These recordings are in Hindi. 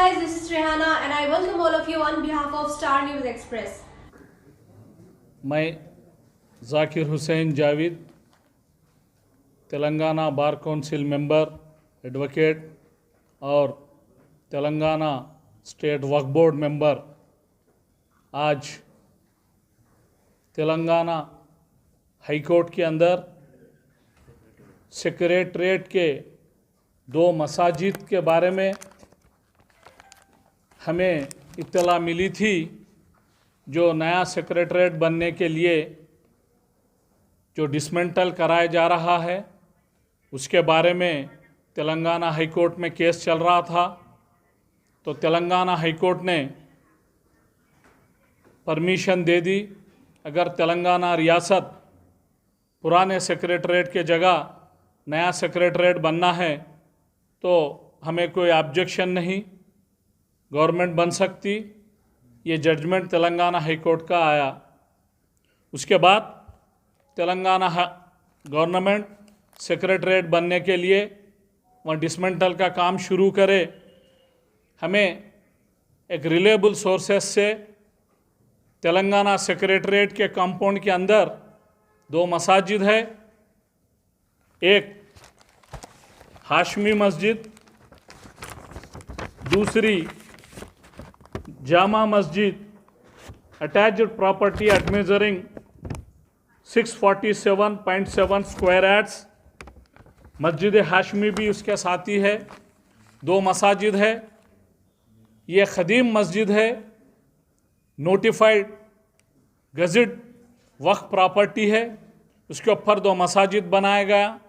guys, this is Rehanna and I welcome all of you on behalf of Star News Express. मैं Zakir Hussain Javed, Telangana bar council member, advocate और तेलंगाना स्टेट वक्फ बोर्ड मेंबर, आज तेलंगाना हाई कोर्ट के अंदर सेक्रेटरीट के 2 मसाजिद के बारे में हमें इत्तला मिली थी। जो नया सेक्रेटरीट बनने के लिए जो डिसमेंटल कराया जा रहा है, उसके बारे में तेलंगाना हाई कोर्ट में केस चल रहा था। तो तेलंगाना हाई कोर्ट ने परमिशन दे दी, अगर तेलंगाना रियासत पुराने सेक्रेटरीट के जगह नया सेक्रेटरीट बनना है तो हमें कोई ऑब्जेक्शन नहीं, गवर्नमेंट बन सकती। ये जजमेंट तेलंगाना हाई कोर्ट का आया। उसके बाद तेलंगाना गवर्नमेंट सेक्रेटरीट बनने के लिए वहाँ डिसमेंटल का काम शुरू करे। हमें एक रिलेबल सोर्सेस से तेलंगाना सेक्रेटरीट के कंपाउंड के अंदर 2 मसाजिद है। एक हाशमी मस्जिद, दूसरी Jama Masjid, attached property eight measuring 647.7 square yards. मस्जिद हाशमी भी उसके साथ ही है। 2 मसाजिद है। ये ख़दीम मस्जिद है, नोटिफाइड गज़ट वक्फ प्रॉपर्टी है। उसके ऊपर 2 मसाजिद बनाया गया।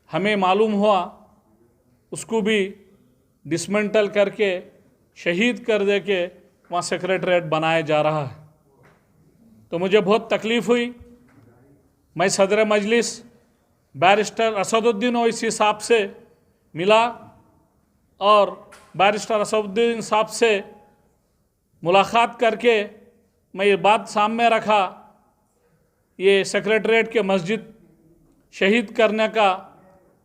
हमें मालूम हुआ उसको भी डिसमेंटल करके शहीद कर दे के वहाँ सेक्रेटरीट बनाया जा रहा है। तो मुझे बहुत तकलीफ़ हुई। मैं सदर मजलिस बैरिस्टर असदुद्दीन ओवैसी साहब से मिला और बैरिस्टर असदुद्दीन साहब से मुलाकात करके मैं ये बात सामने रखा, ये सेक्रेटरीट के मस्जिद शहीद करने का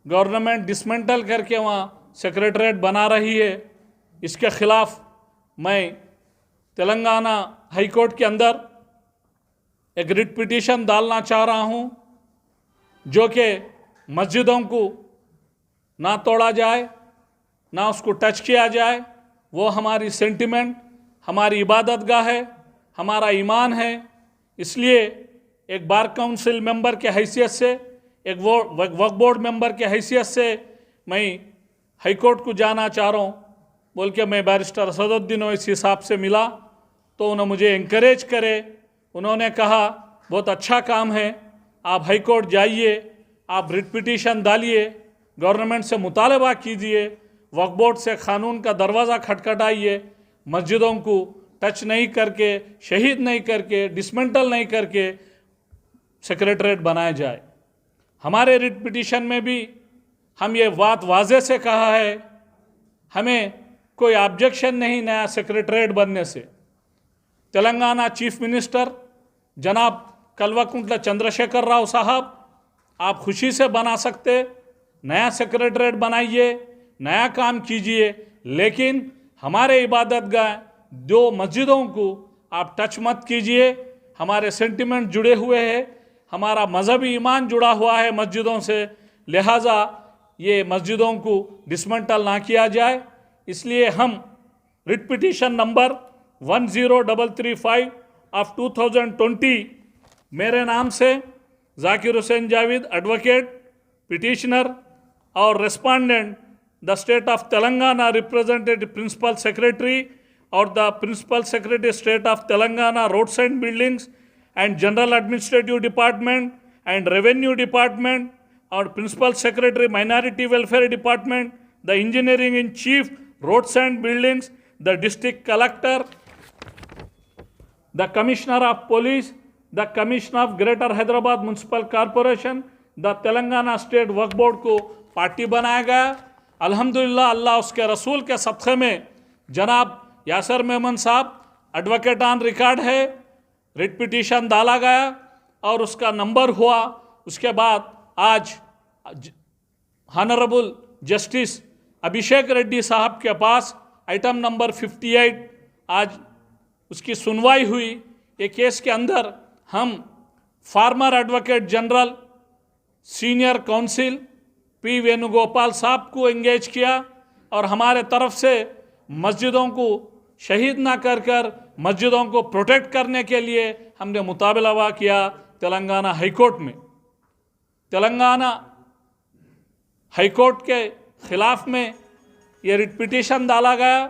गवर्नमेंट डिसमेंटल करके वहाँ सेक्रेटरीट बना रही है, इसके ख़िलाफ़ मैं तेलंगाना हाई कोर्ट के अंदर एक रिट पिटीशन डालना चाह रहा हूँ, जो कि मस्जिदों को ना तोड़ा जाए, ना उसको टच किया जाए। वो हमारी सेंटिमेंट, हमारी इबादत गाह है, हमारा ईमान है। इसलिए एक बार काउंसिल मेंबर के हैसियत से, एक वक्फ बोर्ड मेंबर के हैसियत से मैं हाई कोर्ट को जाना चाह रहा हूँ बोल के मैं बैरिस्टर असदुद्दीन ओवैसी साहब से मिला। तो उन्होंने मुझे इंकरेज करे। उन्होंने कहा बहुत अच्छा काम है, आप हाई कोर्ट जाइए, आप रिट पिटीशन डालिए, गवर्नमेंट से मुतालबा कीजिए, वक्फ बोर्ड से कानून का दरवाज़ा खटखटाइए, मस्जिदों को टच नहीं करके, शहीद नहीं करके, डिसमेंटल नहीं करके सेक्रेटरीट बनाया जाए। हमारे रिट पिटीशन में भी हम ये बात वाज़े से कहा है, हमें कोई ऑब्जेक्शन नहीं नया सेक्रेटरीट बनने से। तेलंगाना चीफ मिनिस्टर जनाब कल्वकुंट्ला चंद्रशेखर राव साहब, आप खुशी से बना सकते, नया सेक्रेटरीट बनाइए, नया काम कीजिए, लेकिन हमारे इबादत गाह 2 मस्जिदों को आप टच मत कीजिए। हमारे सेंटिमेंट जुड़े हुए हैं, हमारा मजहबी ईमान जुड़ा हुआ है मस्जिदों से, लिहाजा ये मस्जिदों को डिसमेंटल ना किया जाए। इसलिए हम रिट पिटीशन नंबर 10335 ऑफ 2020 मेरे नाम से जाकिर हुसैन जावेद एडवोकेट पिटिशनर और respondent the state of Telangana representative principal secretary और the principal secretary state of Telangana roads and buildings and General Administrative Department and Revenue Department, or Principal Secretary Minority Welfare Department, the Engineering in Chief Roads and Buildings, the District Collector, the Commissioner of Police, the Commissioner of Greater Hyderabad Municipal Corporation, the Telangana State Waqf Board को पार्टी बनाया गया। अल्हम्दुलिल्लाह, अल्लाह उसके रसूल के सदक़े में जनाब यासर मेमन साहब एडवोकेट ऑन रिकॉर्ड है, रिट पिटीशन डाला गया और उसका नंबर हुआ। उसके बाद आज हॉनरेबल जस्टिस अभिषेक रेड्डी साहब के पास आइटम नंबर 58 आज उसकी सुनवाई हुई। ये केस के अंदर हम farmer advocate general senior council P Venugopal साहब को एंगेज किया और हमारे तरफ से मस्जिदों को शहीद ना कर मस्जिदों को प्रोटेक्ट करने के लिए हमने मुतालबा किया तेलंगाना हाईकोर्ट में। तेलंगाना हाईकोर्ट के खिलाफ में ये रिट पिटीशन डाला गया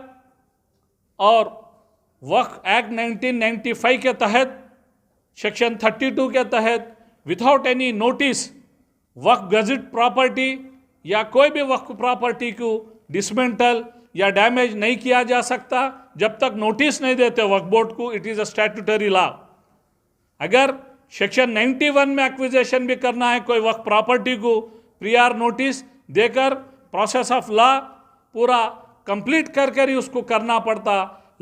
और वक्फ एक्ट 1995 के तहत सेक्शन 32 के तहत विदाउट एनी नोटिस वक्फ गजट प्रॉपर्टी या कोई भी वक्फ प्रॉपर्टी को डिसमेंटल या डैमेज नहीं किया जा सकता जब तक नोटिस नहीं देते वक्फ बोर्ड को। It is a statutory law. अगर सेक्शन 91 में एक्विजिशन भी करना है कोई वक्फ प्रॉपर्टी को प्रियर नोटिस देकर प्रोसेस ऑफ लॉ पूरा कंप्लीट कर ही उसको करना पड़ता।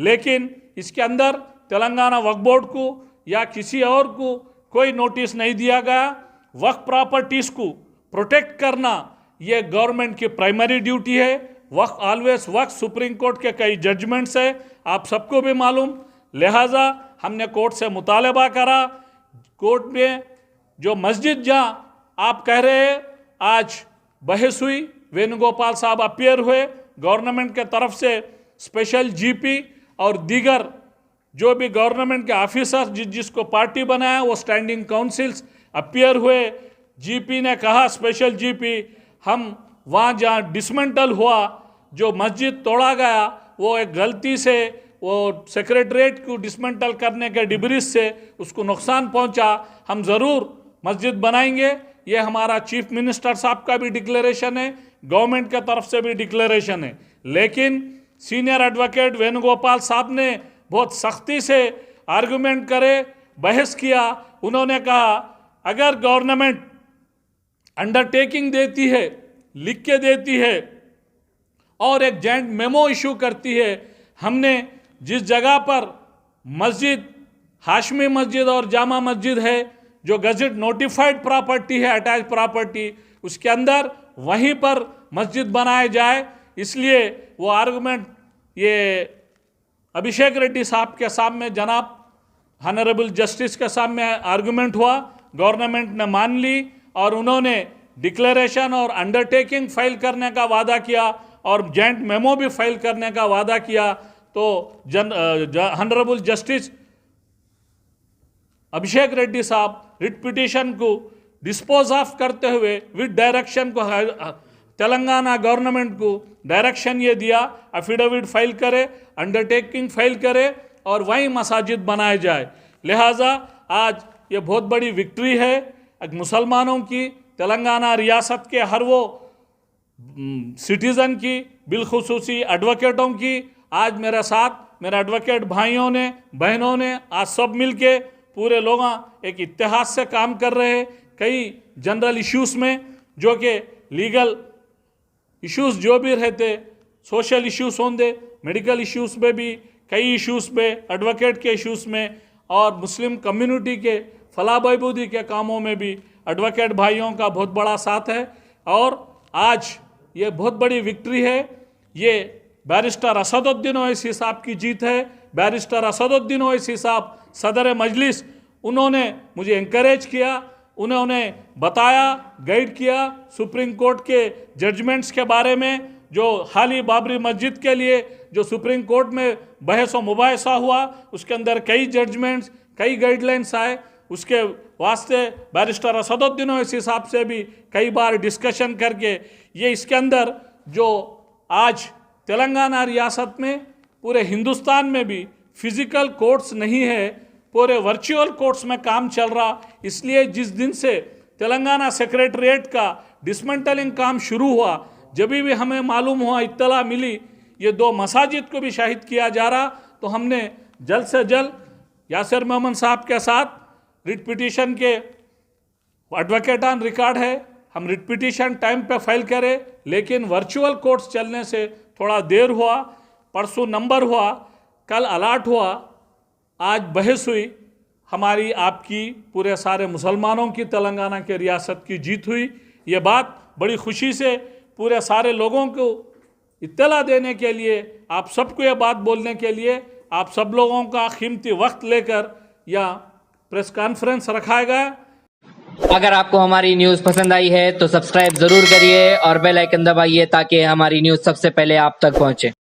लेकिन इसके अंदर तेलंगाना वक्फ बोर्ड को या किसी और को कोई नोटिस नहीं दिया गया। वक्फ प्रॉपर्टीज़ को प्रोटेक्ट करना ये गवर्नमेंट की प्राइमरी ड्यूटी है। वक्फ ऑलवेज वक्फ सुप्रीम कोर्ट के कई जजमेंट्स है, आप सबको भी मालूम। लिहाजा हमने कोर्ट से मुतालबा करा, कोर्ट में जो मस्जिद जहाँ आप कह रहे हैं आज बहस हुई, वेणुगोपाल साहब अपियर हुए, गवर्नमेंट के तरफ से स्पेशल जीपी और दीगर जो भी गवर्नमेंट के ऑफिसर जिसको पार्टी बनाया वो स्टैंडिंग काउंसिल्स अपियर हुए। जीपी ने कहा, स्पेशल जीपी, हम वहाँ जहाँ डिसमेंटल हुआ जो मस्जिद तोड़ा गया वो एक गलती से वो सेक्रेटरीट को डिसमेंटल करने के डिब्रीज से उसको नुकसान पहुँचा, हम ज़रूर मस्जिद बनाएंगे। ये हमारा चीफ मिनिस्टर साहब का भी डिक्लेरेशन है, गवर्नमेंट के तरफ से भी डिक्लेरेशन है। लेकिन सीनियर एडवोकेट वेणुगोपाल साहब ने बहुत सख्ती से आर्गुमेंट करे, बहस किया। उन्होंने कहा अगर गवर्नमेंट अंडरटेकिंग देती है, लिख के देती है और एक जॉइंट मेमो इशू करती है, हमने जिस जगह पर मस्जिद हाशमी मस्जिद और जामा मस्जिद है जो गजट नोटिफाइड प्रॉपर्टी है, अटैच प्रॉपर्टी, उसके अंदर वहीं पर मस्जिद बनाए जाए। इसलिए वो आर्गुमेंट ये अभिषेक रेड्डी साहब के सामने, जनाब ऑनरेबल जस्टिस के सामने आर्गुमेंट हुआ, गवर्नमेंट ने मान ली और उन्होंने डिक्लेरेशन और अंडरटेकिंग फाइल करने का वादा किया और जॉइंट मेमो भी फाइल करने का वादा किया। तो ऑनरेबल जस्टिस अभिषेक रेड्डी साहब रिट पिटीशन को डिस्पोज ऑफ करते हुए विद डायरेक्शन को तेलंगाना गवर्नमेंट को डायरेक्शन ये दिया एफिडेविट फाइल करे, अंडरटेकिंग फाइल करे और वहीं मसाजिद बनाए जाए। लिहाजा आज ये बहुत बड़ी विक्ट्री है मुसलमानों की, तेलंगाना रियासत के हर वो सिटीज़न की, बिलखुसूसी एडवोकेटों की। आज मेरे साथ मेरे एडवोकेट भाइयों ने, बहनों ने आज सब मिलके पूरे लोग एक इत्तेहाद से काम कर रहे हैं कई जनरल इश्यूज़ में, जो कि लीगल इश्यूज़ जो भी रहते, सोशल इश्यूज़ होंगे, मेडिकल इश्यूज़ में भी, कई इश्यूज़ में, एडवोकेट के इश्यूज़ में और मुस्लिम कम्युनिटी के फलाह बहबूदी के कामों में भी एडवोकेट भाइयों का बहुत बड़ा साथ है। और आज ये बहुत बड़ी विक्ट्री है, ये बैरिस्टर असदुद्दीन ओवैसी साहब की जीत है। बैरिस्टर असदुद्दीन ओवैसी साहब सदर मजलिस, उन्होंने मुझे इंकरेज किया, उन्होंने बताया, गाइड किया सुप्रीम कोर्ट के जजमेंट्स के बारे में, जो हाल ही बाबरी मस्जिद के लिए जो सुप्रीम कोर्ट में बहस व मुबाहिसा हुआ, उसके अंदर कई जजमेंट्स, कई गाइडलाइंस आए। उसके वास्ते बैरिस्टर असदुद्दीन ओवैसी साहब से भी कई बार डिस्कशन करके ये इसके अंदर जो आज तेलंगाना रियासत में, पूरे हिंदुस्तान में भी फिजिकल कोर्ट्स नहीं है, पूरे वर्चुअल कोर्ट्स में काम चल रहा। इसलिए जिस दिन से तेलंगाना सेक्रेटरीट का डिसमेंटलिंग काम शुरू हुआ, जब भी हमें मालूम हुआ, इत्तला मिली ये 2 मसाजिद को भी शहीद किया जा रहा, तो हमने जल्द से जल्द यासिर मोहम्मद साहब के साथ रिट पिटीशन के एडवोकेट ऑन रिकॉर्ड है, हम रिट पिटीशन टाइम पे फाइल करें, लेकिन वर्चुअल कोर्ट्स चलने से थोड़ा देर हुआ। परसों नंबर हुआ, कल अलाट हुआ, आज बहस हुई, हमारी आपकी पूरे सारे मुसलमानों की तेलंगाना के रियासत की जीत हुई। ये बात बड़ी खुशी से पूरे सारे लोगों को इत्तला देने के लिए, आप सबको ये बात बोलने के लिए आप सब लोगों का कीमती वक्त लेकर यह प्रेस कॉन्फ्रेंस रखा गया। अगर आपको हमारी न्यूज़ पसंद आई है तो सब्सक्राइब ज़रूर करिए और बेल आइकन दबाइए ताकि हमारी न्यूज़ सबसे पहले आप तक पहुंचे।